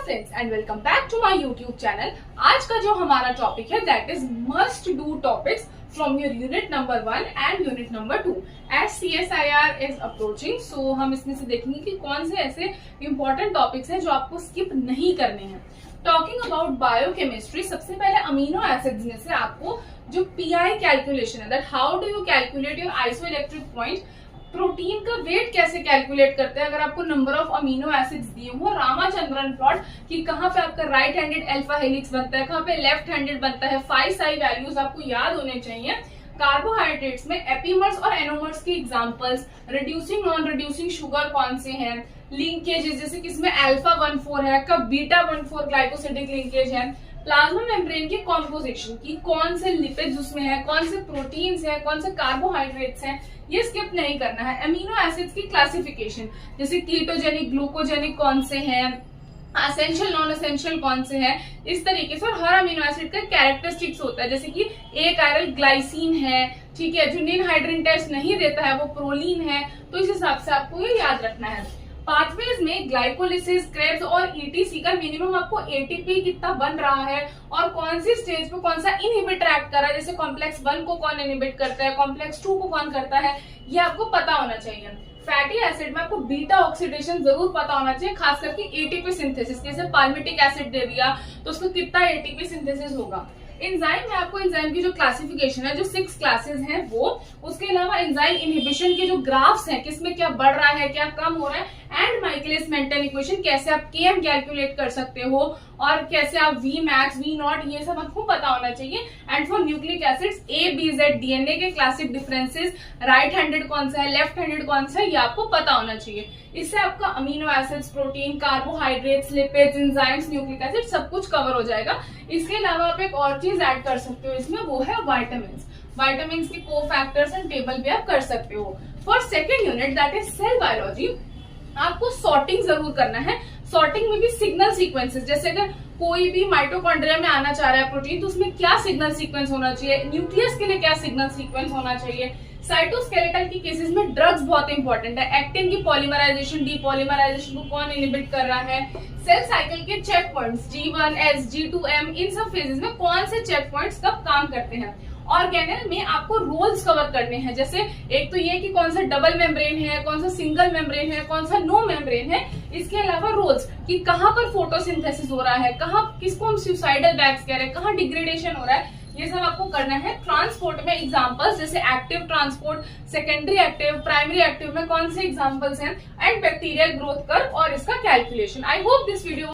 Friends and welcome back to my YouTube channel. आज का जो हमारा टॉपिक है that is must do topics from your unit number 1 and unit number 2 as CSIR is approaching. So हम इसमें से देखेंगे कि कौन से ऐसे इंपॉर्टेंट टॉपिक्स हैं जो आपको स्किप नहीं करने हैं। टॉकिंग अबाउट बायोकेमिस्ट्री, सबसे पहले अमीनो एसिड्स में से आपको जो PI कैलकुलेशन है, that how do you calculate your isoelectric point, protein का वेट कैसे कैलकुलेट करते हैं। अगर आपको नंबर ऑफ अमीनो एसिड्स दिए हो, रामाचंद्रन प्लॉट कि कहाँ पे आपका राइट हैंडेड अल्फा हेलिक्स बनता है, कहाँ पे लेफ्ट हैंडेड बनता है, 5 साई वैल्यूज आपको याद होने चाहिए। कार्बोहाइड्रेट्स में एपीमर्स और एनोमर्स के examples, reducing non reducing sugar कौन से हैं, लिंकेजेस जैसे कि इसमें अल्फा 14 है, कब बीटा 14 ग्लाइकोसिडिक लिंकेज है, प्लाज्मा मेम्ब्रेन की कॉम्पोजिशन की कौन से लिपिड्स उसमें है, कौन से प्रोटीन्स है, कौन से कार्बोहाइड्रेट्स हैं, ये स्किप नहीं करना है। अमीनो एसिड्स की क्लासिफिकेशन जैसे कीटोजेनिक, ग्लूकोजेनिक कौन से हैं, असेंशियल नॉन असेंशियल कौन से हैं, इस तरीके से। और हर अमीनो एसिड का कैरेक्टरिस्टिक्स होता है, जैसे कि एक आयरल ग्लाइसिन है, ठीक है, जो निनहाइड्रीन टेस्ट नहीं देता है वो प्रोलीन है, तो इस हिसाब से आपको ये याद रखना है। पाथवेज में ग्लाइकोलिसिस, क्रेब्स और ETC का मिनिमम आपको ATP कितना बन रहा है और कौन सी स्टेज पे कौन सा इनहिबिटर एक्ट कर रहा है, जैसे कॉम्प्लेक्स 1 को कौन इनहिबिट करता है, कॉम्प्लेक्स 2 को कौन करता है, ये आपको पता होना चाहिए। फैटी एसिड में आपको बीटा ऑक्सीडेशन जरूर पता होना चाहिए, खास करके ATP सिंथेसिस, जैसे पाल्मिटिक एसिड दे दिया तो उसको कितना ATP सिंथेसिस होगा। एंजाइम में आपको एंजाइम की जो क्लासिफिकेशन है, जो 6 क्लासेस हैं वो, उसके अलावा एंजाइम इनहिबिशन के जो ग्राफ्स हैं, किसमें क्या बढ़ रहा है, क्या कम हो रहा है, एंड माइकलिस मेंटन इक्वेशन, कैसे आप Km कैलकुलेट कर सकते हो और कैसे आप Vmax, V0, ये सब आपको पता होना चाहिए। And for nucleic acids ABZ DNA के क्लासिक डिफरेंसेस, राइट हैंडेड कौन सा है, लेफ्ट हैंडेड कौन सा है, ये आपको पता होना चाहिए। इससे आपका amino acids, protein, carbohydrates, lipids, enzymes, nucleic acid सब कुछ कवर हो जाएगा। इसके अलावा आप एक और चीज ऐड कर सकते हो इसमें, वो है वाइटामिन्स। वाइटामिन्स के कोफैक्टर्स एंड टेबल भी आप कर सकते हो। For second unit that is cell biology, आपको सॉर्टिंग जरूर करना है। सॉर्टिंग में भी सिग्नल सीक्वेंसेस, जैसे अगर कोई भी माइटोकॉन्ड्रिया में आना चाह रहा है प्रोटीन, तो उसमें क्या सिग्नल सीक्वेंस होना चाहिए, न्यूक्लियस के लिए क्या सिग्नल सीक्वेंस होना चाहिए। साइटोस्केलेटल की केसेस में ड्रग्स बहुत इंपॉर्टेंट है। एक्टिन की पॉलीमराइजेशन, डीपॉलीमराइजेशन को कौन इनहिबिट कर रहा है, सेल साइकिल के checkpoints G1, S, G2, M, इन सब फेजेस में कौन से चेक पॉइंट्स कब काम करते हैं। ऑर्गेनेल में आपको रोल्स कवर करने हैं, जैसे एक तो ये कि कौन सा डबल मेम्ब्रेन है, कौन सा सिंगल मेम्ब्रेन है, कौन सा नो मेम्ब्रेन है। इसके अलावा रोल्स कि कहाँ पर फोटोसिंथेसिस हो रहा है, कहाँ किसको हम सुसाइडल बैग्स कह रहे हैं, कहाँ डिग्रेडेशन हो रहा है, ये सब आपको करना है। ट्रांसपोर्ट में एग्जांपल्स जैसे active transport, secondary active, primary active में कौन से एग्जांपल्स हैं, एंड बैक्टीरियल ग्रोथ कर्व और इसका calculation. I hope this video